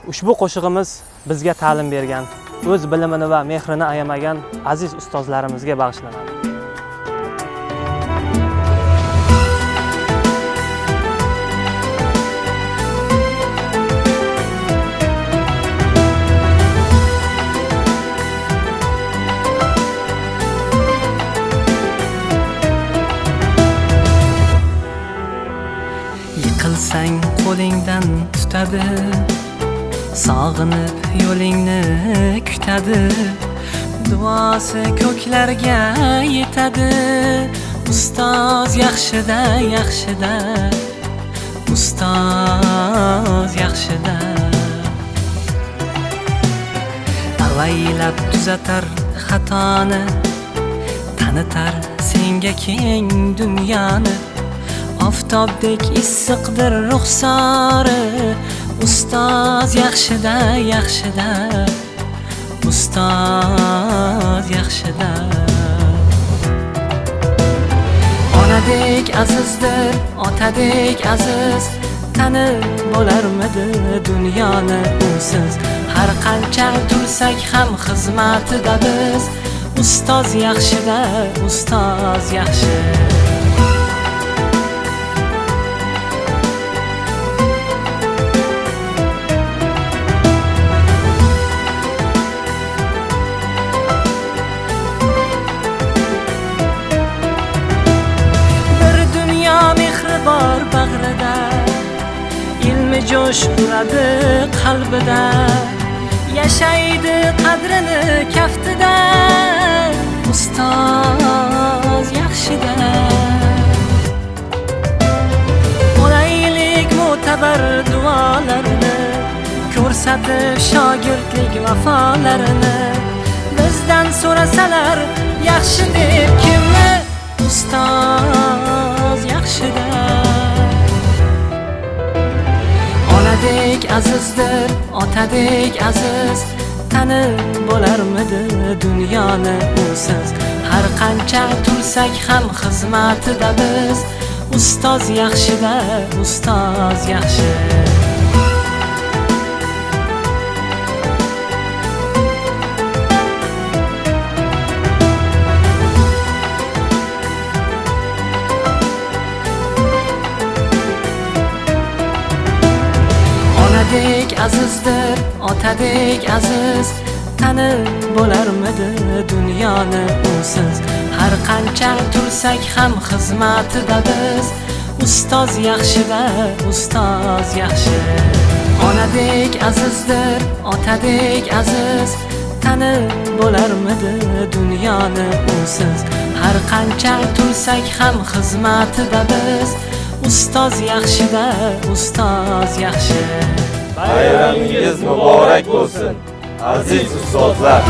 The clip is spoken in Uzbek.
Ushbu qo'shig'imiz bizga ta'lim bergan, o'z bilimini va mehrini ayamagan aziz ustozlarimizga bag'ishlanadi. Yiqilsang qo'lingdan tutadi, sog'inib yo'lingni kutadi, duosi ko'klarga yetadi. Ustoz yaxshida, yaxshida, ustoz yaxshida. Avaylab tuzatar xatoni, tanitar senga keng dunyoni. Oftobdek issiqdir ruxsori, ustoz yaxshida, yaxshida, ustoz yaxshida. Onadek azizdir, otadek aziz, tanib bo'larmidi dunyoni usiz. Har qancha tursak ham xizmatida biz, ustoz yaxshida, ustoz yaxshi. Bor bag'rida, ilmi jo'sh uradi qalbida, yashaydi qadrini kaftida, ustoz yaxshida. Olaylik mo'tabar duolarini, ko'rsatib shogirdlik vafolarini. Bizdan so'rasalar yaxshi deb kimni, ustoz yaxshida. Onadek azizdir, otadek aziz, tanib bo'larmidi dunyoni usiz. Har qancha tursak ham xizmatida biz, ustoz yaxshida, ustoz yaxshi. Onadek azizdir, otadek aziz, tanib bo'larmidi dunyoni usiz. Har qancha tursak ham xizmatida biz, ustoz yaxshida, ustoz yaxshi. Onadek azizdir, otadek aziz, tanib bo'larmidi dunyoni usiz. Har qancha tursak ham xizmatida biz, ustoz yaxshida, ustoz yaxshi. Bayramingiz muborak bo'lsin, aziz ustozlar.